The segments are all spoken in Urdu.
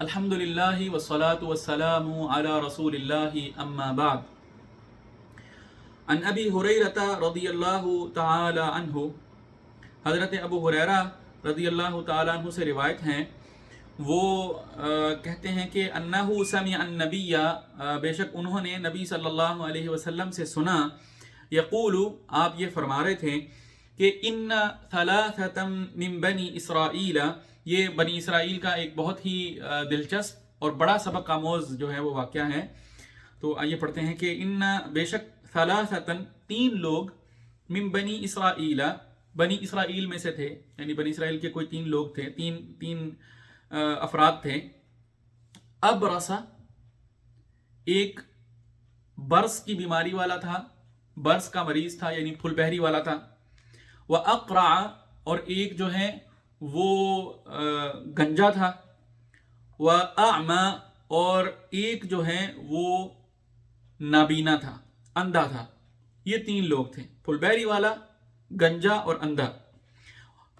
الحمد للہ والصلاة والسلام علی رسول اللہ اما بعد عن ابی ہریرہ رضی اللہ تعالی عنہ، حضرت ابو ہریرہ رضی اللہ تعالی عنہ سے روایت ہیں، وہ کہتے ہیں کہ انہ سمع النبی، بے شک انہوں نے نبی صلی اللہ علیہ وسلم سے سنا، یقول، آپ یہ فرما رہے تھے کہ ان ثلاثة من بنی اسرائیل، یہ بنی اسرائیل کا ایک بہت ہی دلچسپ اور بڑا سبق آموز جو ہے وہ واقعہ ہے۔ تو آئیے پڑھتے ہیں کہ ان بے شک ثلاثة تین لوگ، من بنی اسرائیل بنی اسرائیل میں سے تھے، یعنی بنی اسرائیل کے کوئی تین لوگ تھے، تین افراد تھے۔ ابرسا، ایک برس کی بیماری والا تھا، برس کا مریض تھا یعنی پھل بہری والا تھا۔ وَأَقْرَعَ، اور ایک جو ہے وہ گنجا تھا۔ وَأَعْمَى، اور ایک جو ہے وہ نابینا تھا، اندھا تھا۔ یہ تین لوگ تھے، پھل بہری والا، گنجا اور اندھا۔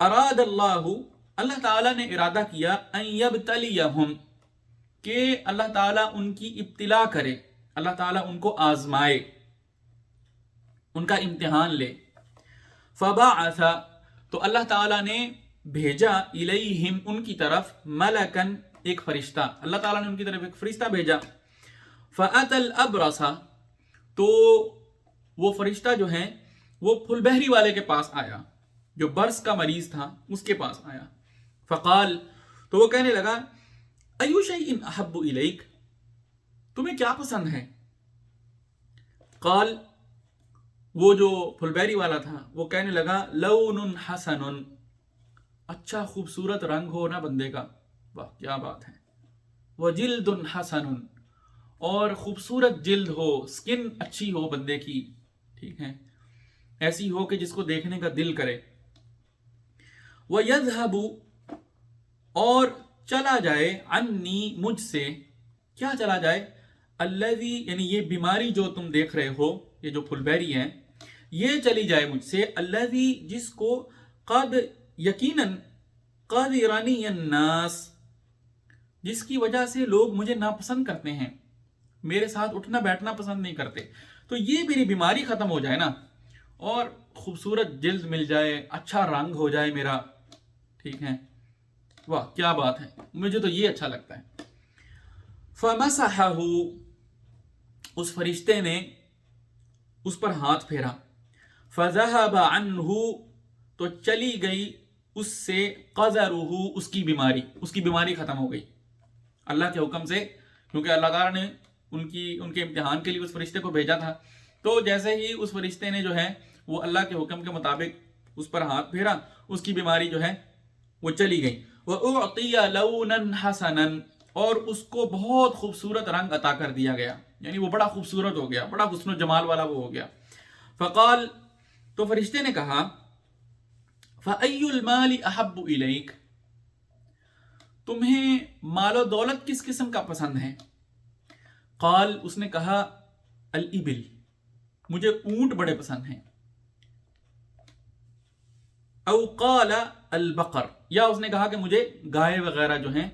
اراد اللہ تعالیٰ نے ارادہ کیا ان یبتلیہم، کہ اللہ تعالیٰ ان کی ابتلا کرے، اللہ تعالیٰ ان کو آزمائے، ان کا امتحان لے۔ فبعث، تو اللہ تعالیٰ نے بھیجا، الیہم، ان کی طرف، ملکن، ایک فرشتہ، اللہ تعالیٰ نے ان کی طرف ایک فرشتہ بھیجا۔ فأتی الابرص، تو وہ فرشتہ جو ہے وہ پھل بہری والے کے پاس آیا، جو برس کا مریض تھا اس کے پاس آیا۔ فقال، تو وہ کہنے لگا، ایو شیء احب الیک، تمہیں کیا پسند ہے؟ قال، وہ جو پھل بہری والا تھا وہ کہنے لگا، لون حسن، اچھا خوبصورت رنگ ہو نا بندے کا، واہ کیا بات ہے۔ وجلد حسن، اور خوبصورت جلد ہو، سکن اچھی ہو بندے کی، ٹھیک ہے، ایسی ہو کہ جس کو دیکھنے کا دل کرے۔ وَيَذْهَبُ، اور چلا جائے، عنی، مجھ سے، کیا چلا جائے؟ الذی، یعنی یہ بیماری جو تم دیکھ رہے ہو، یہ جو پھل بہری ہے، یہ چلی جائے مجھ سے، الذی، جس کو، قد، یقیناً، قد رانی الناس، جس کی وجہ سے لوگ مجھے ناپسند کرتے ہیں، میرے ساتھ اٹھنا بیٹھنا پسند نہیں کرتے۔ تو یہ میری بیماری ختم ہو جائے نا، اور خوبصورت جلد مل جائے، اچھا رنگ ہو جائے میرا، ٹھیک ہے، واہ کیا بات ہے، مجھے تو یہ اچھا لگتا ہے۔ فمسحہ، اس فرشتے نے اس پر ہاتھ پھیرا۔ فذهب عنہ، تو چلی گئی اس سے، قذرہ، اس کی بیماری ختم ہو گئی اللہ کے حکم سے، کیونکہ اللہ تعالیٰ نے ان کے امتحان کے لیے اس فرشتے کو بھیجا تھا۔ تو جیسے ہی اس فرشتے نے جو ہے وہ اللہ کے حکم کے مطابق اس پر ہاتھ پھیرا، اس کی بیماری جو ہے وہ چلی گئی۔ وَأُعْطِيَ لَوْنًا حَسَنًا، اور اس کو بہت خوبصورت رنگ عطا کر دیا گیا، یعنی وہ بڑا خوبصورت ہو گیا، بڑا حسن و جمال والا وہ ہو گیا۔ فقال، تو فرشتے نے کہا، فَأَيُّ الْمَالِ أَحَبُّ إِلَيْكَ، تمہیں مال و دولت کس قسم کا پسند ہے؟ قال، اس نے کہا، الإبل، مجھے اونٹ بڑے پسند ہیں۔ او قال البقر، یا اس نے کہا کہ مجھے گائے وغیرہ جو ہیں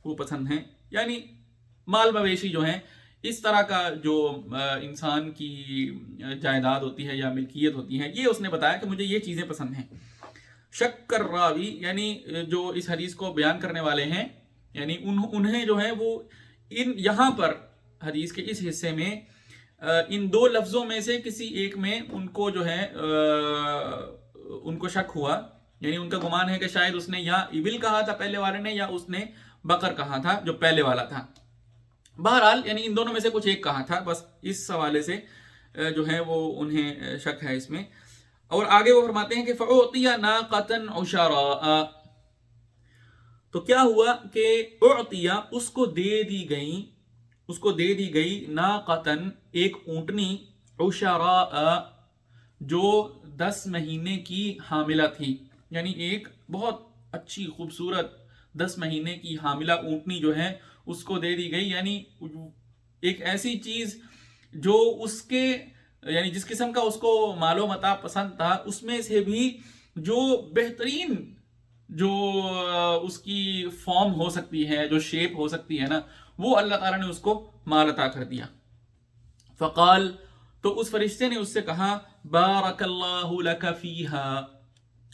وہ پسند ہیں، یعنی مال مویشی جو ہیں، اس طرح کا جو انسان کی جائیداد ہوتی ہے یا ملکیت ہوتی ہے، یہ اس نے بتایا کہ مجھے یہ چیزیں پسند ہیں۔ شک الراوی، یعنی جو اس حدیث کو بیان کرنے والے ہیں، یعنی انہیں جو ہے وہ یہاں پر حدیث کے اس حصے میں ان دو لفظوں میں سے کسی ایک میں ان کو جو ہے ان کو شک ہوا، یعنی ان کا گمان ہے کہ شاید اس نے یا ابل کہا تھا پہلے والے نے، یا اس نے بقر کہا تھا جو پہلے والا تھا۔ بہرحال یعنی ان دونوں میں سے کچھ ایک کہا تھا، بس اس حوالے سے جو ہے وہ انہیں شک ہے اس میں۔ اور آگے وہ فرماتے ہیں کہ فَأُعْطِيَ نَاقَةً عُشَرَاءَ، تو کیا ہوا کہ اعطیہ، اس کو دے دی گئی ناقتن، ایک اونٹنی، عشراء، جو 10 مہینے کی حاملہ تھی، یعنی ایک بہت اچھی خوبصورت 10 مہینے کی حاملہ اونٹنی جو ہے اس کو دے دی گئی، یعنی ایک ایسی چیز جو اس کے، یعنی جس قسم کا اس کو مال و متاع پسند تھا، اس میں سے بھی جو بہترین جو اس کی فارم ہو سکتی ہے، جو شیپ ہو سکتی ہے نا، وہ اللہ تعالیٰ نے اس کو مال عطا کر دیا. فقال، تو اس فرشتے نے اس سے کہا بارک اللہ لک فیہا،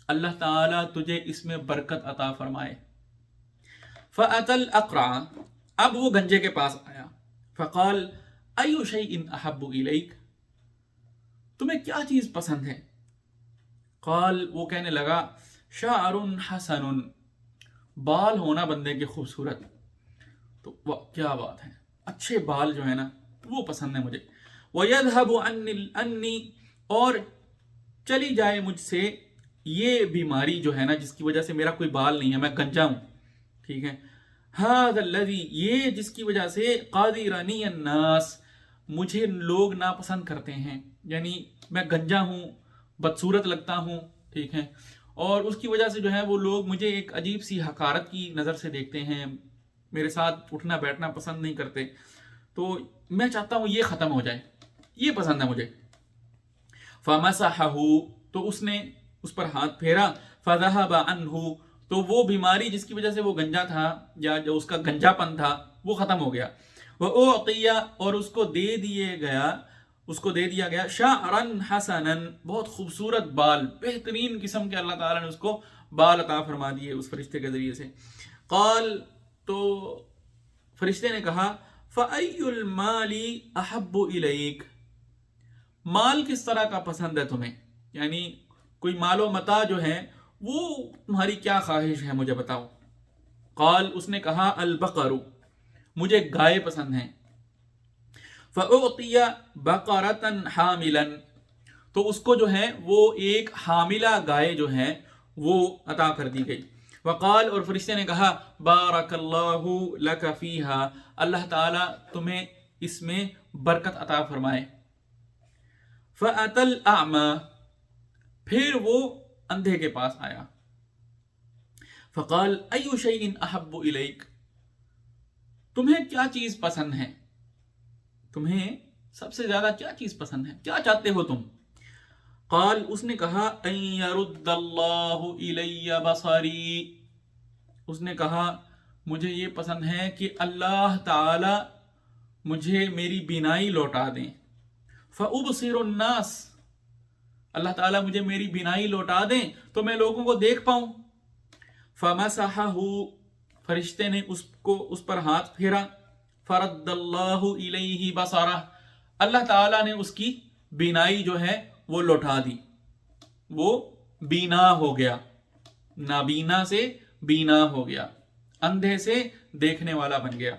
اللہ تعالیٰ تجھے اس میں برکت عطا فرمائے. فأتی الاقرع، اب وہ گنجے کے پاس آیا. فقال ای شیء احب الیک، تمہیں کیا چیز پسند ہے؟ قال، وہ کہنے لگا شعر حسن، بال ہونا بندے کے خوبصورت. تو کیا بات ہے، اچھے بال جو ہے نا وہ پسند ہے مجھے. وَيَذْهَبُ عَنِّي، اور چلی جائے مجھ سے یہ بیماری جو ہے نا جس کی وجہ سے میرا کوئی بال نہیں ہے، میں گنجا ہوں. ٹھیک ہے. هَذَا الَّذِي، یہ جس کی وجہ سے قَادِرَنِي النَّاسِ، مجھے لوگ ناپسند کرتے ہیں، یعنی میں گنجا ہوں، بدصورت لگتا ہوں. ٹھیک ہے. اور اس کی وجہ سے جو ہے وہ لوگ مجھے ایک عجیب سی حقارت کی نظر سے دیکھتے ہیں، میرے ساتھ اٹھنا بیٹھنا پسند نہیں کرتے. تو میں چاہتا ہوں یہ ختم ہو جائے، یہ پسند ہے مجھے. فَمَسَحَهُ، تو اس نے اس پر ہاتھ پھیرا. فَذَهَبَ عَنْهُ، تو وہ بیماری جس کی وجہ سے وہ گنجا تھا یا جو اس کا گنجا پن تھا وہ ختم ہو گیا. وَأُعْطِيَ، اور اس کو دے دیا گیا شَعْرًا حَسَنًا، بہت خوبصورت بال، بہترین قسم کے اللہ تعالیٰ نے اس کو بال عطا فرما دیے اس فرشتے کے ذریعے سے. قال، تو فرشتے نے کہا فَأَيُّ الْمَالِ أَحَبُّ إِلَيْكَ، مال کس طرح کا پسند ہے تمہیں، یعنی کوئی مال و متاع جو ہے وہ تمہاری کیا خواہش ہے مجھے بتاؤ. قال، اس نے کہا البقر، مجھے گائے پسند ہیں. فَأُعْطِيَ بَقَرَةً حَامِلًا، تو اس کو جو ہے وہ ایک حاملہ گائے جو ہے وہ عطا کر دی گئی. وقال، اور فرشتے نے کہا بارک اللہ لک فیہا، اللہ تعالیٰ تمہیں اس میں برکت عطا فرمائے. فأتی الأعمى، پھر وہ اندھے کے پاس آیا. فقال ای شیء احب الیک، تمہیں کیا چیز پسند ہے، تمہیں سب سے زیادہ کیا چیز پسند ہے، کیا چاہتے ہو تم؟ قال، اس نے کہا ان یرد اللہ الی بصری، اس نے کہا مجھے یہ پسند ہے کہ اللہ تعالی مجھے میری بینائی لوٹا دیں. فابصر الناس، اللہ تعالیٰ مجھے میری بینائی لوٹا دیں تو میں لوگوں کو دیکھ پاؤں. فمسحہ، فرشتے نے اس پر ہاتھ پھیرا. فرد اللہ الیہ بصرہ، اللہ تعالیٰ نے اس کی بینائی جو ہے وہ لوٹا دی، وہ بینا ہو گیا، نابینا سے بینا ہو گیا، اندھے سے دیکھنے والا بن گیا.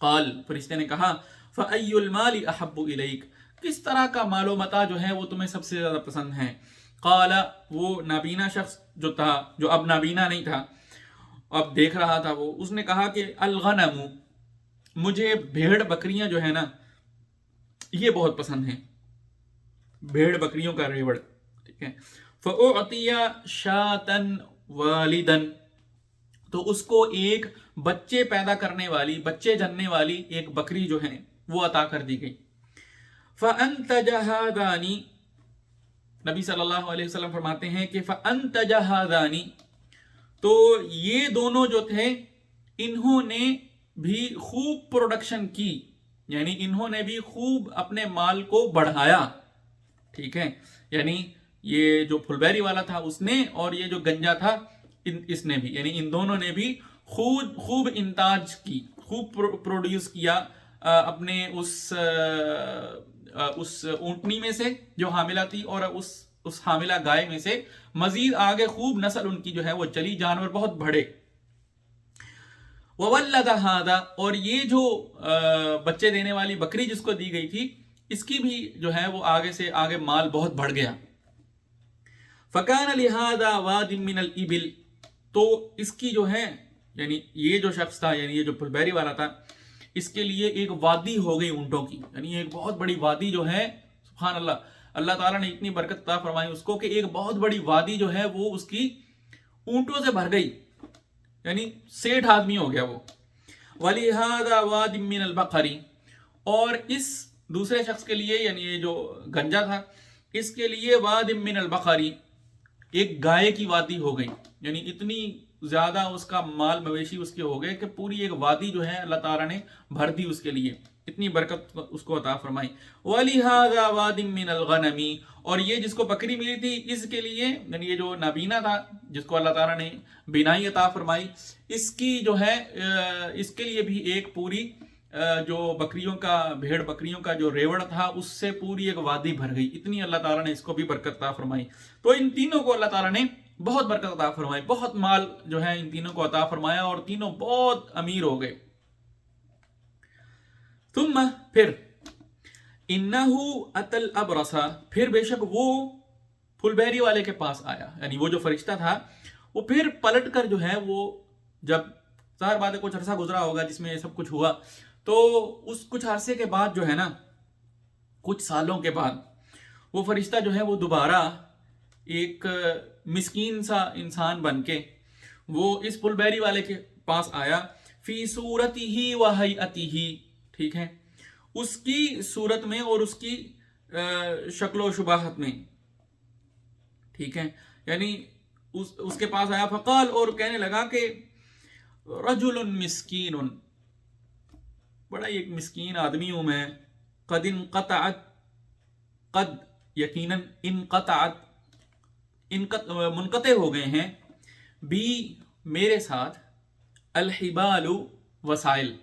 قال، فرشتے نے کہا فأی المال احب الیک، کس طرح کا مال و متاع جو ہے وہ تمہیں سب سے زیادہ پسند ہے؟ قال، وہ نابینا شخص جو تھا، جو اب نابینا نہیں تھا، اب دیکھ رہا تھا، وہ اس نے کہا کہ الغنم، مجھے بھیڑ بکریاں جو ہے نا یہ بہت پسند ہیں، بھیڑ بکریوں کا ریوڑ. ٹھیک ہے. فأعطی شاة والدا، تو اس کو ایک بچے پیدا کرنے والی، بچے جننے والی ایک بکری جو ہے وہ عطا کر دی گئی. فأنتج هذان، نبی صلی اللہ علیہ وسلم فرماتے ہیں کہ فأنتج هذان، تو یہ دونوں جو تھے انہوں نے بھی خوب پروڈکشن کی، یعنی انہوں نے بھی خوب اپنے مال کو بڑھایا. ٹھیک ہے. یعنی یہ جو پھلبیری والا تھا اس نے، اور یہ جو گنجا تھا اس نے بھی، یعنی ان دونوں نے بھی خوب انتاج کی، خوب پروڈیوس کیا اپنے اس اونٹنی میں سے جو حاملہ تھی، اور اس حاملہ گائے میں سے مزید آگے خوب نسل ان کی جو ہے وہ چلی، جانور بہت بڑھے. وولد هذا، اور یہ جو بچے دینے والی بکری جس کو دی گئی تھی اس کی بھی جو ہے وہ آگے سے آگے مال بہت بڑھ گیا. فکان لهذا واد من الابل، تو اس کی جو ہے یعنی یہ جو شخص تھا، یعنی یہ جو پھلبیری والا تھا، اس کے لیے ایک وادی ہو گئی اونٹوں کی، یعنی ایک بہت بڑی وادی جو ہے، سبحان اللہ، اللہ تعالیٰ نے اتنی برکت عطا فرمائی اس کو کہ ایک بہت بڑی وادی جو ہے وہ اس کی اونٹوں سے بھر گئی، یعنی سیٹھ آدمی ہو گیا وہ. وَلِهَذَا وَادٍ مِّنَ الْبَقَرِ، اور اس دوسرے شخص کے لیے، یعنی یہ جو گنجا تھا، اس کے لیے وَادٍ مِّنَ الْبَقَرِ، ایک گائے کی وادی ہو گئی. یعنی اتنی زیادہ اس کا مال مویشی اس کے ہو گئے کہ پوری ایک وادی جو ہے اللہ تعالیٰ نے بھر دی اس کے لیے، اتنی برکت اس کو عطا فرمائی. وَلِهَذَا وَادٍ مِّنَ الْغَنَمِ، اور یہ جس کو بکری ملی تھی اس کے لیے، یعنی یہ جو نابینا تھا جس کو اللہ تعالیٰ نے بینائی عطا فرمائی، اس کی جو ہے اس کے لیے بھی ایک پوری جو بکریوں کا، بھیڑ بکریوں کا جو ریوڑ تھا اس سے پوری ایک وادی بھر گئی. اتنی اللہ تعالیٰ نے اس کو بھی برکت عطا فرمائی. تو ان تینوں کو اللہ تعالیٰ نے بہت برکت عطا فرمائی، بہت مال جو ہے ان تینوں کو عطا فرمایا، اور تینوں بہت امیر ہو گئے. ثم پھر انہو اتل ابرس، پھر بے شک وہ پھل بہری والے کے پاس آیا، یعنی وہ جو فرشتہ تھا وہ پھر پلٹ کر جو ہے، وہ جب ظاہر بات ہے کچھ عرصہ گزرا ہوگا جس میں یہ سب کچھ ہوا، تو اس کچھ عرصے کے بعد جو ہے نا، کچھ سالوں کے بعد وہ فرشتہ جو ہے وہ دوبارہ ایک مسکین سا انسان بن کے وہ اس پھل بہری والے کے پاس آیا. فی صورتہ و ہیئتہ، ٹھیک ہے، اس کی صورت میں اور اس کی شکل و شباہت میں، ٹھیک ہے، یعنی اس کے پاس آیا. فقال، اور کہنے لگا کہ رجل مسکین، بڑا ایک مسکین آدمی ہوں میں، قد انقطعت، قد یقیناً، انقطعت منقطع ہو گئے ہیں، بھی میرے ساتھ، الحبال وسائل،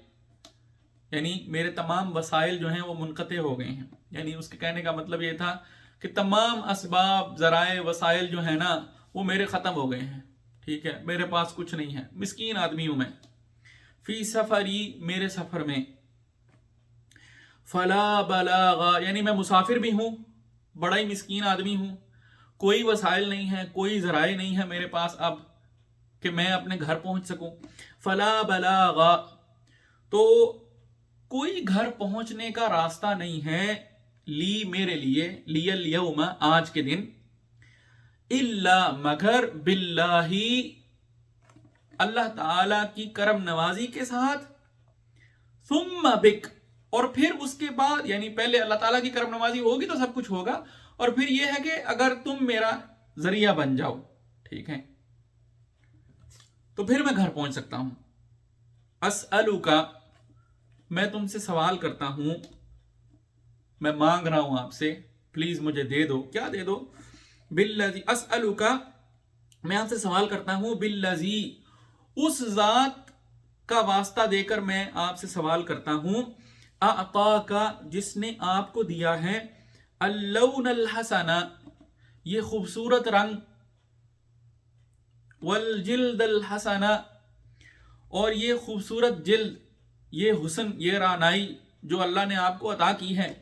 یعنی میرے تمام وسائل جو ہیں وہ منقطع ہو گئے ہیں. یعنی اس کے کہنے کا مطلب یہ تھا کہ تمام اسباب، ذرائع، وسائل جو ہیں نا وہ میرے ختم ہو گئے ہیں، ٹھیک ہے، میرے پاس کچھ نہیں ہے، مسکین آدمی ہوں میں. فی سفری، میرے سفر میں. فلا بلاغ، یعنی میں مسافر بھی ہوں، بڑا ہی مسکین آدمی ہوں، کوئی وسائل نہیں ہے، کوئی ذرائع نہیں ہے میرے پاس اب کہ میں اپنے گھر پہنچ سکوں. فلا بلاغ، تو کوئی گھر پہنچنے کا راستہ نہیں ہے، لی، میرے لیے، لی الیوم، آج کے دن، الا، مگر، باللہ، اللہ تعالی کی کرم نوازی کے ساتھ، ثم بک، اور پھر اس کے بعد، یعنی پہلے اللہ تعالیٰ کی کرم نوازی ہوگی تو سب کچھ ہوگا، اور پھر یہ ہے کہ اگر تم میرا ذریعہ بن جاؤ، ٹھیک ہے، تو پھر میں گھر پہنچ سکتا ہوں. اسألک، میں تم سے سوال کرتا ہوں، میں مانگ رہا ہوں آپ سے، پلیز مجھے دے دو. کیا دے دو؟ بالذی، اسألک، میں آپ سے سوال کرتا ہوں، بالذی، اس ذات کا واسطہ دے کر میں آپ سے سوال کرتا ہوں، اعطاک، جس نے آپ کو دیا ہے، اللون الحسن، یہ خوبصورت رنگ، والجلد الحسن، اور یہ خوبصورت جلد، یہ حسن، یہ رعنائی جو اللہ نے آپ کو عطا کی ہے،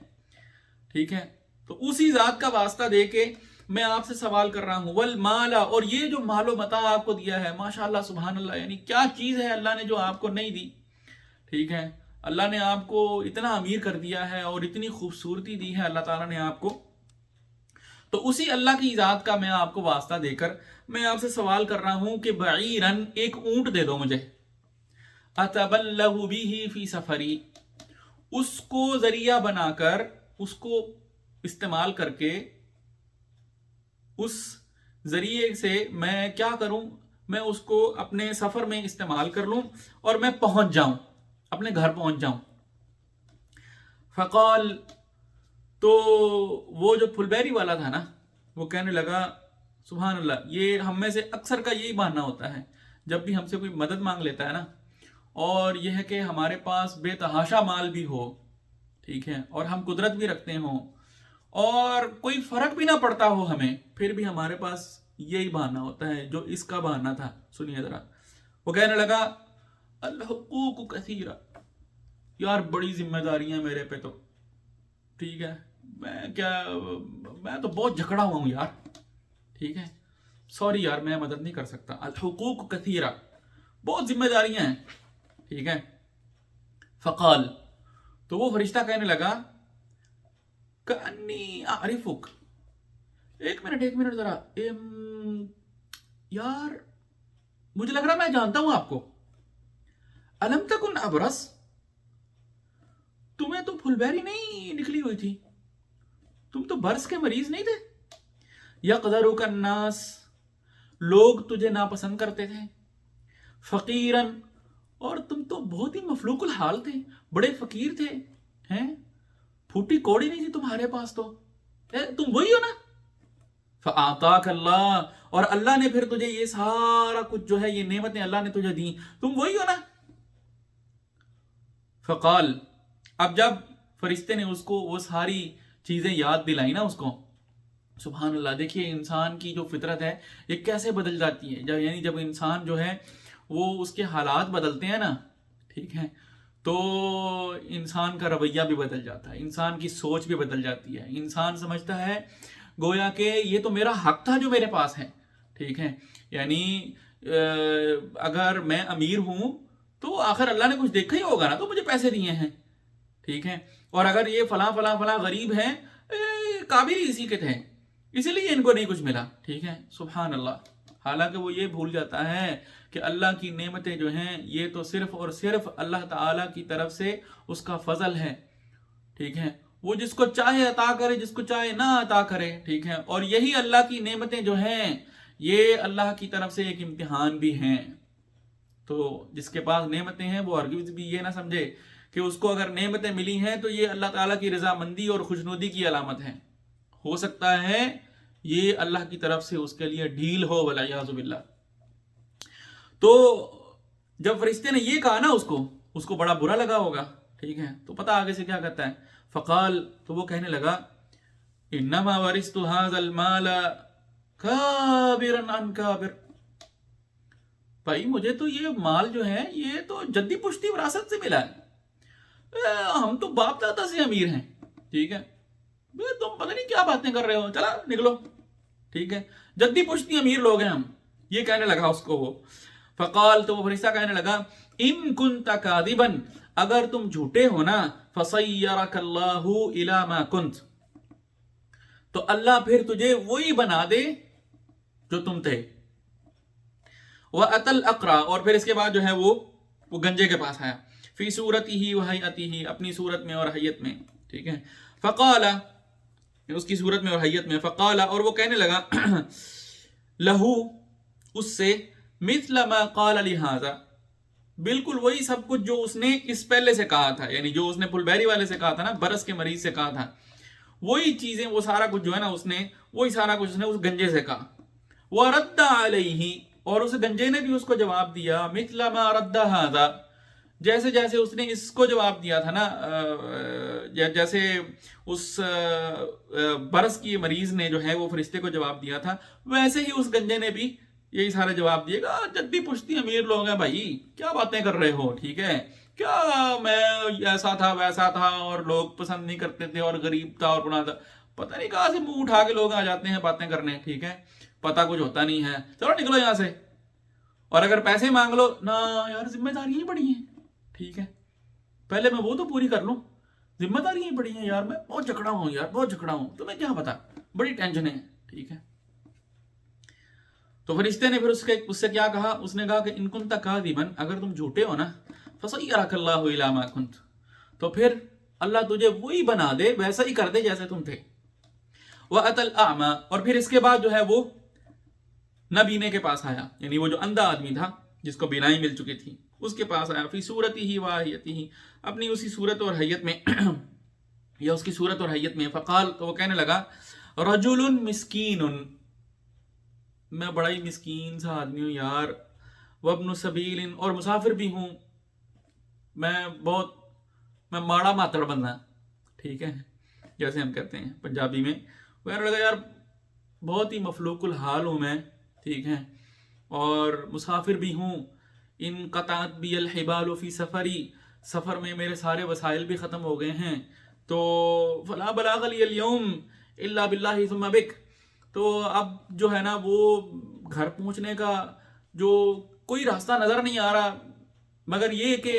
ٹھیک ہے، تو اسی ذات کا واسطہ دے کے میں آپ سے سوال کر رہا ہوں. والمال، اور یہ جو مال و متاع آپ کو دیا ہے، ماشاءاللہ سبحان اللہ، یعنی کیا چیز ہے اللہ نے جو آپ کو نہیں دی، ٹھیک ہے، اللہ نے آپ کو اتنا امیر کر دیا ہے اور اتنی خوبصورتی دی ہے اللہ تعالیٰ نے آپ کو. تو اسی اللہ کی ذات کا میں آپ کو واسطہ دے کر میں آپ سے سوال کر رہا ہوں کہ بعیرن، ایک اونٹ دے دو مجھے، اتبلغ به فی سفری، اس کو ذریعہ بنا کر، اس کو استعمال کر کے، اس ذریعے سے میں کیا کروں، میں اس کو اپنے سفر میں استعمال کر لوں اور میں پہنچ جاؤں، اپنے گھر پہنچ جاؤں. فقال، تو وہ جو پھل بہری والا تھا نا وہ کہنے لگا، سبحان اللہ، یہ ہم میں سے اکثر کا یہی بہانہ ہوتا ہے جب بھی ہم سے کوئی مدد مانگ لیتا ہے نا، اور یہ ہے کہ ہمارے پاس بے تحاشا مال بھی ہو، ٹھیک ہے، اور ہم قدرت بھی رکھتے ہوں اور کوئی فرق بھی نہ پڑتا ہو ہمیں، پھر بھی ہمارے پاس یہی بہانہ ہوتا ہے جو اس کا بہانہ تھا. سنیے ذرا، وہ کہنے لگا، الحقوق کثیرہ، یار بڑی ذمہ داریاں میرے پہ تو، ٹھیک ہے، میں تو بہت جھکڑا ہوا ہوں یار، ٹھیک ہے، سوری یار، میں مدد نہیں کر سکتا. الحقوق کثیرہ، بہت ذمہ داریاں ہیں، ٹھیک ہے. فقال، تو وہ فرشتہ کہنے لگا، کأنی اعرفک، ایک منٹ ذرا، یار مجھے لگ رہا میں جانتا ہوں آپ کو. الم تکن ابرس، تمہیں تو پھل بہری نہیں نکلی ہوئی تھی، تم تو برس کے مریض نہیں تھے. یقدرک الناس، لوگ تجھے ناپسند کرتے تھے، فقیرن، اور تم تو بہت ہی مفلوق الحال تھے، بڑے فقیر تھے، ہیں پھوٹی کوڑی نہیں تھی تمہارے پاس، تو تم وہی ہو نا، فآتاک اللہ، اور اللہ نے پھر تجھے یہ سارا کچھ جو ہے یہ نعمتیں اللہ نے تجھے دی، تم وہی ہو نا۔ فقال، اب جب فرشتے نے اس کو وہ ساری چیزیں یاد دلائی نا اس کو، سبحان اللہ، دیکھیے انسان کی جو فطرت ہے یہ کیسے بدل جاتی ہے، یعنی جب انسان جو ہے وہ اس کے حالات بدلتے ہیں نا، ٹھیک ہے، تو انسان کا رویہ بھی بدل جاتا ہے، انسان کی سوچ بھی بدل جاتی ہے، انسان سمجھتا ہے گویا کہ یہ تو میرا حق تھا جو میرے پاس ہے، ٹھیک ہے، یعنی اگر میں امیر ہوں تو آخر اللہ نے کچھ دیکھا ہی ہوگا نا، تو مجھے پیسے دیے ہیں، ٹھیک ہے، اور اگر یہ فلاں فلاں فلاں غریب ہیں، قابل ہی اسی کے تھے، اسی لیے ان کو نہیں کچھ ملا، ٹھیک ہے، سبحان اللہ۔ حالانکہ وہ یہ بھول جاتا ہے کہ اللہ کی نعمتیں جو ہیں یہ تو صرف اور صرف اللہ تعالیٰ کی طرف سے اس کا فضل ہے، ٹھیک ہے، وہ جس کو چاہے عطا کرے، جس کو چاہے نہ عطا کرے، ٹھیک ہے، اور یہی اللہ کی نعمتیں جو ہیں یہ اللہ کی طرف سے ایک امتحان بھی ہیں۔ تو جس کے پاس نعمتیں ہیں وہ ہرگز بھی یہ نہ سمجھے کہ اس کو اگر نعمتیں ملی ہیں تو یہ اللہ تعالیٰ کی رضامندی اور خوشنودی کی علامت ہے، ہو سکتا ہے یہ اللہ کی طرف سے اس کے لیے ڈھیل ہو، والعیاذ باللہ۔ تو جب فرشتے نے یہ کہا نا اس کو بڑا برا لگا ہوگا، ٹھیک ہے، تو پتہ آگے سے کیا کہتا ہے، فقال، تو وہ کہنے لگا، انما ورثت هذا المال کابرا عن کابر، بھائی مجھے تو یہ مال جو ہے یہ تو جدی پشتی وراثت سے ملا ہے، ہم تو باپ دادا سے امیر ہیں، ٹھیک ہے، تم پتہ نہیں کیا باتیں کر رہے ہو، چلا نکلو، ٹھیک ہے، جدی پشتی امیر لوگ ہیں ہم، یہ کہنے لگا اس کو وہ۔ فقال، تو وہ فرشتہ کہنے لگا، ان کنت کاذبا، اگر تم جھوٹے ہو نا، فصیرک اللہ الی ما کنت، تو اللہ پھر تجھے وہی بنا دے جو تم تھے، وَأَتَى الْأَقْرَى، اور پھر اس کے بعد جو ہے وہ گنجے کے پاس آیا، فی صورتہ وہیئتہ، اپنی صورت میں اور حیت میں، ٹھیک ہے، فقال، اس کی صورت میں اور حیت میں، فقال، اور وہ کہنے لگا، لہو، اس سے، مثل ما قال لہذا، بالکل وہی سب کچھ جو اس نے اس پہلے سے کہا تھا، یعنی جو اس نے پھلبیری والے سے کہا تھا نا، برس کے مریض سے کہا تھا، وہی چیزیں، وہ سارا کچھ جو ہے نا اس نے وہی سارا کچھ اس نے اس گنجے سے کہا، وَرَدَّ عَلَيْهِ، اور اس گنجے نے بھی اس کو جواب دیا، مثل ما رد هذا، جیسے جیسے اس نے اس کو جواب دیا تھا نا، جیسے اس برس کی مریض نے جو ہے وہ فرشتے کو جواب دیا تھا، ویسے ہی اس گنجے نے بھی یہی سارے جواب دیے گا، جدی پشتی امیر لوگ ہیں بھائی، کیا باتیں کر رہے ہو، ٹھیک ہے، کیا میں ایسا تھا ویسا تھا اور لوگ پسند نہیں کرتے تھے اور غریب تھا اور گناہ تھا، پتہ نہیں کہاں سے منہ اٹھا کے لوگ آ جاتے ہیں باتیں کرنے، ٹھیک ہے، پتہ کچھ ہوتا نہیں ہے، چلو نکلو یہاں سے، اور اگر پیسے مانگ لو نا، یار ذمہ داریاں ہی بڑی ہیں، ٹھیک ہے، پہلے میں وہ تو پوری کر لوں، ذمہ داریاں ہی بڑی ہیں یار، میں بہت جھکڑا ہوں یار، بہت جھکڑا ہوں، تمہیں کیا پتا، بڑی ٹینشن ہے، ٹھیک ہے۔ تو فرشتے نے پھر اس سے کیا کہا، اس نے کہا کہ ان کنت کاذبا، اگر تم جھوٹے ہو نا، فصیرک اللہ الی ما کنت، تو پھر اللہ تجھے وہی بنا دے، ویسا ہی کر دے جیسے تم تھے، وَأَتَى الْأَعْمَى، اور پھر اس کے بعد جو ہے وہ نبینے کے پاس آیا، یعنی وہ جو اندھا آدمی تھا جس کو بینائی مل چکی تھی، اس کے پاس آیا، فی صورتہ وحیتہ، اپنی اسی صورت اور حیت میں یا اس کی صورت اور حیت میں، فقال، تو وہ کہنے لگا، رجل مسکین، میں بڑا ہی مسکین سا آدمی ہوں یار، وابن سبیل، اور مسافر بھی ہوں، میں ماڑا ماتڑ بندہ، ٹھیک ہے، جیسے ہم کہتے ہیں پنجابی میں، وہ کہنے لگا یار بہت ہی مفلوق الحال ہوں میں، ٹھیک ہے، اور مسافر بھی ہوں، ان قطعت بی الحبال فی سفری، سفر میں میرے سارے وسائل بھی ختم ہو گئے ہیں، تو فلا بلاغ لی اليوم الا باللہ ثم بک، تو اب جو ہے نا وہ گھر پہنچنے کا جو کوئی راستہ نظر نہیں آ رہا، مگر یہ کہ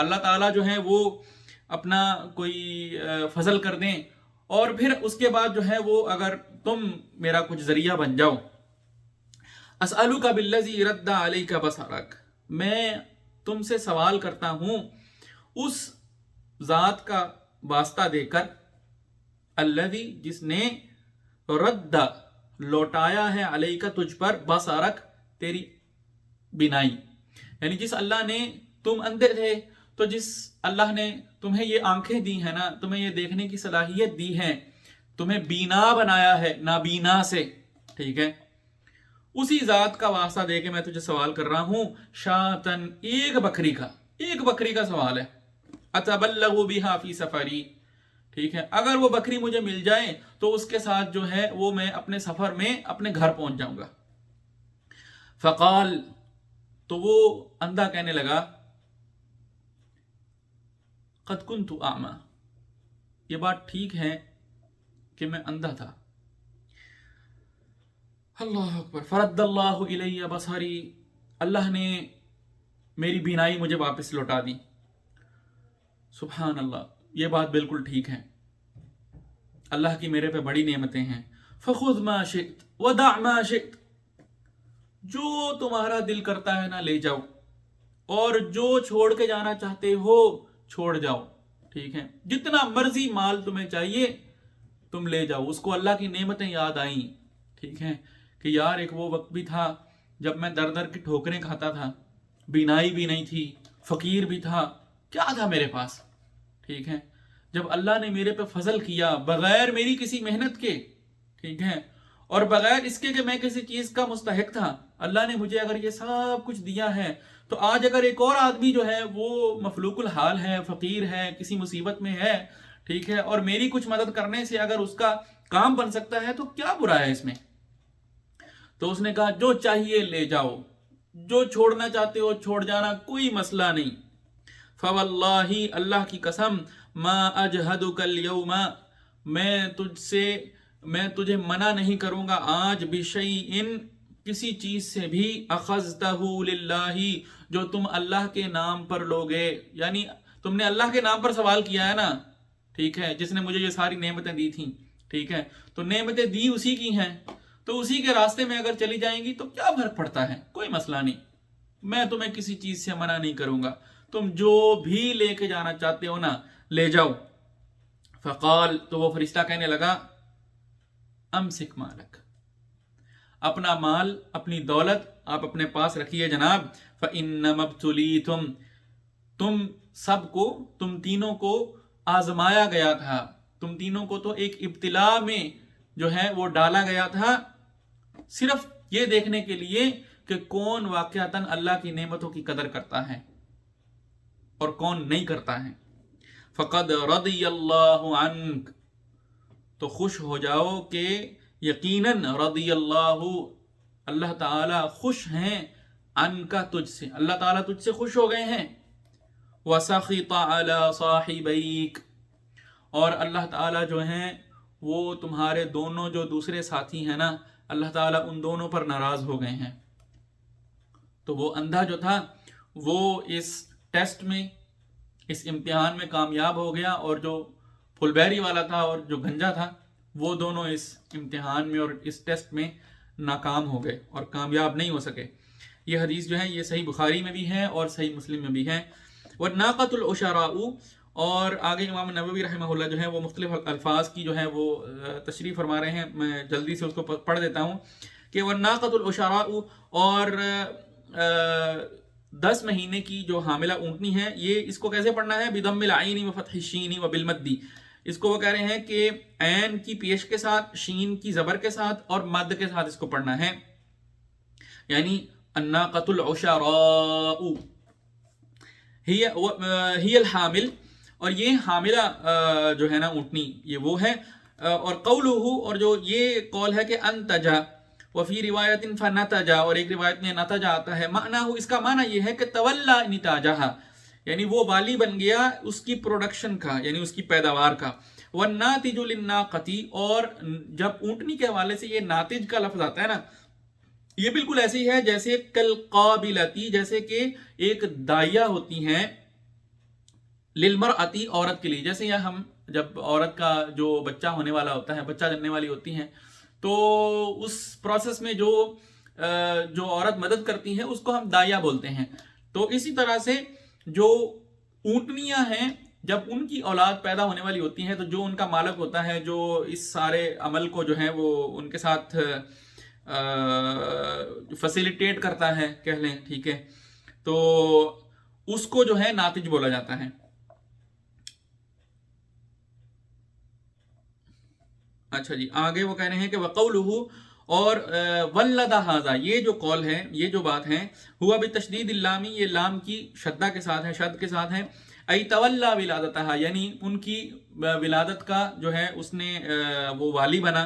اللہ تعالیٰ جو ہے وہ اپنا کوئی فضل کر دیں، اور پھر اس کے بعد جو ہے وہ اگر تم میرا کچھ ذریعہ بن جاؤ، اسألک بالذی رد علیک بصرک، میں تم سے سوال کرتا ہوں اس ذات کا واسطہ دے کر، الذی، جس نے رد لوٹایا ہے علیکا تجھ پر بصرک تیری بینائی. یعنی جس اللہ نے تم اندھے تھے تو جس اللہ نے تمہیں یہ آنکھیں دی ہیں نا, تمہیں یہ دیکھنے کی صلاحیت دی ہے, تمہیں بینا بنایا ہے نابینا سے, ٹھیک ہے, اسی ذات کا واسطہ دے کے میں تجھے سوال کر رہا ہوں. شاتن ایک بکری کا سوال ہے. اتبلغ بہا فی سفری, ٹھیک ہے, اگر وہ بکری مجھے مل جائے تو اس کے ساتھ جو ہے وہ میں اپنے سفر میں اپنے گھر پہنچ جاؤں گا. فقال, تو وہ اندھا کہنے لگا, قد کنت اعمی, یہ بات ٹھیک ہے کہ میں اندھا تھا. اللہ اکبر. فرد اللہ الی بصری, اللہ نے میری بینائی مجھے واپس لوٹا دی. سبحان اللہ, یہ بات بالکل ٹھیک ہے, اللہ کی میرے پہ بڑی نعمتیں ہیں. فخذ ما شئت ودع ما شئت, جو تمہارا دل کرتا ہے نا لے جاؤ, اور جو چھوڑ کے جانا چاہتے ہو چھوڑ جاؤ, ٹھیک ہے, جتنا مرضی مال تمہیں چاہیے تم لے جاؤ. اس کو اللہ کی نعمتیں یاد آئیں, ٹھیک ہے, کہ یار ایک وہ وقت بھی تھا جب میں در در کی ٹھوکریں کھاتا تھا, بینائی بھی نہیں تھی, فقیر بھی تھا, کیا تھا میرے پاس, ٹھیک ہے, جب اللہ نے میرے پہ فضل کیا بغیر میری کسی محنت کے, ٹھیک ہے, اور بغیر اس کے کہ میں کسی چیز کا مستحق تھا, اللہ نے مجھے اگر یہ سب کچھ دیا ہے, تو آج اگر ایک اور آدمی جو ہے وہ مفلوق الحال ہے, فقیر ہے, کسی مصیبت میں ہے, ٹھیک ہے, اور میری کچھ مدد کرنے سے اگر اس کا کام بن سکتا ہے تو کیا برا ہے اس میں. تو اس نے کہا جو چاہیے لے جاؤ, جو چھوڑنا چاہتے ہو چھوڑ جانا, کوئی مسئلہ نہیں. فواللہ, اللہ کی قسم, ما اجہدک اليوم, میں تجھے منع نہیں کروں گا آج, بشیء, کسی چیز سے بھی, اخذتہ للہ, جو تم اللہ کے نام پر لوگے. یعنی تم نے اللہ کے نام پر سوال کیا ہے نا, ٹھیک ہے, جس نے مجھے یہ ساری نعمتیں دی تھیں, ٹھیک ہے, تو نعمتیں دی اسی کی ہیں, تو اسی کے راستے میں اگر چلی جائیں گی تو کیا فرق پڑتا ہے, کوئی مسئلہ نہیں, میں تمہیں کسی چیز سے منع نہیں کروں گا, تم جو بھی لے کے جانا چاہتے ہو نا لے جاؤ. فقال, تو وہ فرشتہ کہنے لگا, امسک مالک, اپنا مال, اپنی دولت آپ اپنے پاس رکھیے جناب. فإنما ابتلیتم, تم سب کو, تم تینوں کو آزمایا گیا تھا, تم تینوں کو تو ایک ابتلا میں جو ہے وہ ڈالا گیا تھا, صرف یہ دیکھنے کے لیے کہ کون واقعتاً اللہ کی نعمتوں کی قدر کرتا ہے اور کون نہیں کرتا ہے. فقد رضی اللہ عنک, تو خوش ہو جاؤ کہ یقیناً رضی اللہ, اللہ تعالی خوش ہیں, عنکا, تجھ سے, اللہ تعالی تجھ سے خوش ہو گئے ہیں. وسخط علی صاحبیک, اور اللہ تعالی جو ہیں وہ تمہارے دونوں جو دوسرے ساتھی ہیں نا, اللہ تعالیٰ ان دونوں پر ناراض ہو گئے ہیں. تو وہ اندھا جو تھا وہ اس ٹیسٹ میں, اس امتحان میں کامیاب ہو گیا, اور جو پھل بیری والا تھا اور جو گنجا تھا وہ دونوں اس امتحان میں اور اس ٹیسٹ میں ناکام ہو گئے اور کامیاب نہیں ہو سکے. یہ حدیث جو ہے یہ صحیح بخاری میں بھی ہے اور صحیح مسلم میں بھی ہے. والناقۃ العشراء, اور آگے امام نووی رحمہ اللہ جو ہے وہ مختلف الفاظ کی جو ہے وہ تشریح فرما رہے ہیں, میں جلدی سے اس کو پڑھ دیتا ہوں کہ والناقۃ العشراء, اور 10 مہینے کی جو حاملہ اونٹنی ہے, یہ اس کو کیسے پڑھنا ہے, بضم العین وفتح الشین وبالمد, اس کو وہ کہہ رہے ہیں کہ عین کی پیش کے ساتھ, شین کی زبر کے ساتھ اور مد کے ساتھ اس کو پڑھنا ہے. یعنی الناقۃ العشراء ہی الحامل, اور یہ حاملہ جو ہے نا اونٹنی یہ وہ ہے. اور قولہ, اور جو یہ قول ہے کہ انتجا, وفی روایت فنتجا, اور ایک روایت میں نتجا آتا ہے. معنی, اس کا معنی یہ ہے کہ تولا نتاجہا, یعنی وہ والی بن گیا اس کی پروڈکشن کا, یعنی اس کی پیداوار کا. والناتج للناقۃ, اور جب اونٹنی کے حوالے سے یہ ناتج کا لفظ آتا ہے نا, یہ بالکل ایسی ہے جیسے کالقابلتی, جیسے کہ ایک دائیا ہوتی ہیں, للمرأتی, عورت کے لیے. جیسے یہ ہم جب عورت کا جو بچہ ہونے والا ہوتا ہے, بچہ جننے والی ہوتی ہیں, تو اس پروسیس میں جو عورت مدد کرتی ہے اس کو ہم دائیا بولتے ہیں. تو اسی طرح سے جو اونٹنیاں ہیں جب ان کی اولاد پیدا ہونے والی ہوتی ہے تو جو ان کا مالک ہوتا ہے، جو اس سارے عمل کو جو ہے وہ ان کے ساتھ فیسیلیٹیٹ کرتا ہے کہہ لیں، ٹھیک ہے، تو اس کو جو ہے ناتج بولا جاتا ہے۔ اچھا جی، آگے وہ کہہ رہے ہیں کہ وَقَوْلُهُ، اور وَلَّدَ هَذَا، یہ جو قول ہے، یہ جو بات ہے، ہوا بتشدید اللامی، یہ لام کی شدہ کے ساتھ ہے، شد کے ساتھ ہے، ای تولا ولادتها، یعنی ان کی ولادت کا جو ہے اس نے وہ والی بنا،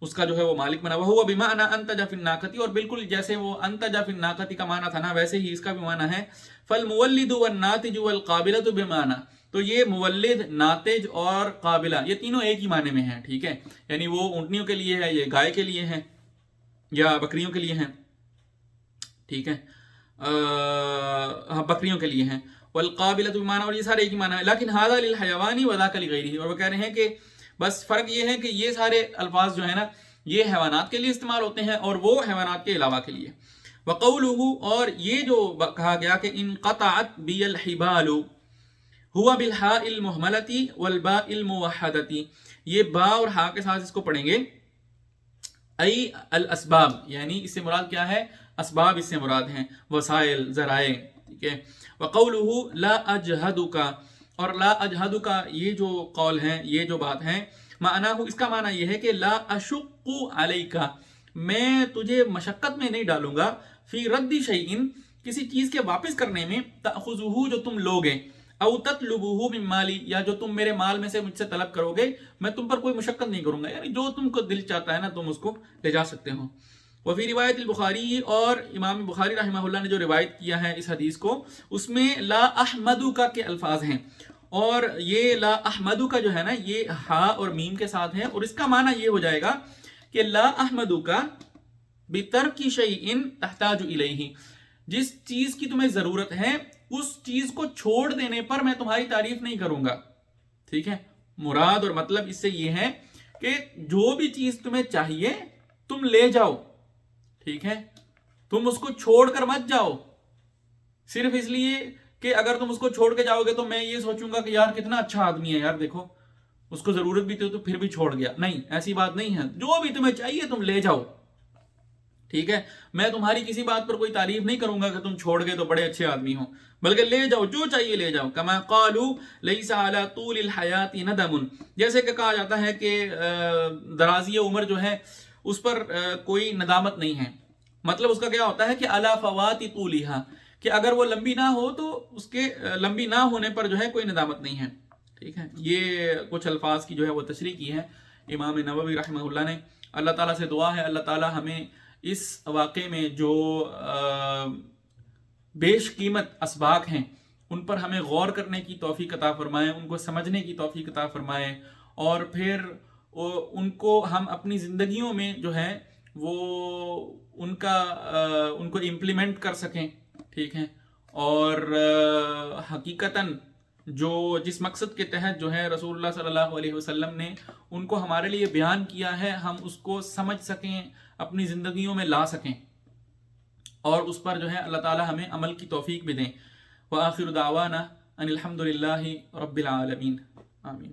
اس کا جو ہے وہ مالک بنا۔ وہ بمعنی انتج فی الناقۃ، اور بالکل جیسے وہ انتج فی الناقۃ کا معنی تھا نا، ویسے ہی اس کا بھی معنی ہے فالمولد والناتج والقابلۃ بمعنی، تو یہ مولد، ناتج اور قابلہ یہ تینوں ایک ہی معنی میں ہیں، ٹھیک ہے، یعنی وہ اونٹنیوں کے لیے ہے، یہ گائے کے لیے ہے یا بکریوں کے لیے ہیں، ٹھیک ہے، بکریوں کے لیے ہیں، والقابلۃ بمعنی، اور یہ سارے ایک ہی معنی ہے، لیکن ھذا للحیوان وذاک لغیرہ، اور وہ کہہ رہے ہیں کہ بس فرق یہ ہے کہ یہ سارے الفاظ جو ہے نا یہ حیوانات کے لیے استعمال ہوتے ہیں اور وہ حیوانات کے علاوہ کے لیے۔ وقولہ، اور یہ جو کہا گیا کہ انقطعت بی الحبال، ہوا بالحاء المہملۃ والباء الموحدۃ، یہ با اور ہا کے ساتھ اس کو پڑھیں گے، ای الاسباب، یعنی اس سے مراد کیا ہے، اسباب اس سے مراد ہیں، وسائل، ذرائع، ٹھیک ہے۔ وقولہ لا اجہدک، اور لا اجہدک یہ جو قول ہے، یہ جو بات ہے، معنی، اس کا معنی یہ ہے کہ لا اشق علیک، میں تجھے مشقت میں نہیں ڈالوں گا، فی رد شیء، کسی چیز کے واپس کرنے میں، تأخذہ جو تم لوگے، او تطلبہ من مالی، یا جو تم میرے مال میں سے مجھ سے طلب کرو گے، میں تم پر کوئی مشقت نہیں کروں گا، یعنی جو تم کو دل چاہتا ہے نا تم اس کو لے جا سکتے ہو۔ وفی روایت البخاری، اور امام بخاری رحمہ اللہ نے جو روایت کیا ہے اس حدیث کو، اس میں لا احمدک کے الفاظ ہیں، اور یہ لا احمدک جو ہے نا یہ ہا اور میم کے ساتھ ہے، اور اس کا معنی یہ ہو جائے گا کہ لا احمدک بترک شیء تحتاج الیہ، جس چیز کی تمہیں ضرورت ہے اس چیز کو چھوڑ دینے پر میں تمہاری تعریف نہیں کروں گا، ٹھیک ہے، مراد اور مطلب اس سے یہ ہے کہ جو بھی چیز تمہیں چاہیے تم لے جاؤ، ٹھیک ہے، تم اس کو چھوڑ کر مت جاؤ صرف اس لیے کہ اگر تم اس کو چھوڑ کے جاؤ گے تو میں یہ سوچوں گا کہ یار کتنا اچھا آدمی ہے، یار دیکھو اس کو ضرورت بھی تھی تو پھر بھی چھوڑ گیا، نہیں، ایسی بات نہیں ہے، جو بھی تمہیں چاہیے تم لے جاؤ، ٹھیک ہے، میں تمہاری کسی بات پر کوئی تعریف نہیں کروں گا کہ تم چھوڑ گئے تو بڑے اچھے آدمی ہو، بلکہ لے جاؤ، جو چاہیے لے جاؤ۔ کما قالوا لیس علی طول الحیات ندم، جیسے کہ کہا جاتا ہے کہ درازی عمر جو ہے اس پر کوئی ندامت نہیں ہے، مطلب اس کا کیا ہوتا ہے کہ علی فوات طولھا، کہ اگر وہ لمبی نہ ہو تو اس کے لمبی نہ ہونے پر جو ہے کوئی ندامت نہیں ہے، ٹھیک ہے۔ یہ کچھ الفاظ کی جو ہے وہ تشریح کی ہے امام نووی رحمہ اللہ نے۔ اللہ تعالیٰ سے دعا ہے اللہ تعالیٰ ہمیں اس واقعے میں جو بیش قیمت اسباق ہیں ان پر ہمیں غور کرنے کی توفیق عطا فرمائے، ان کو سمجھنے کی توفیق عطا فرمائے، اور پھر ان کو ہم اپنی زندگیوں میں جو ہے وہ ان کو امپلیمنٹ کر سکیں، ٹھیک ہے، اور حقیقتاً جس مقصد کے تحت جو ہے رسول اللہ صلی اللہ علیہ وسلم نے ان کو ہمارے لیے بیان کیا ہے، ہم اس کو سمجھ سکیں، اپنی زندگیوں میں لا سکیں، اور اس پر جو ہے اللہ تعالی ہمیں عمل کی توفیق بھی دیں۔ وآخر دعوانا ان الحمد للہ رب العالمین، آمین۔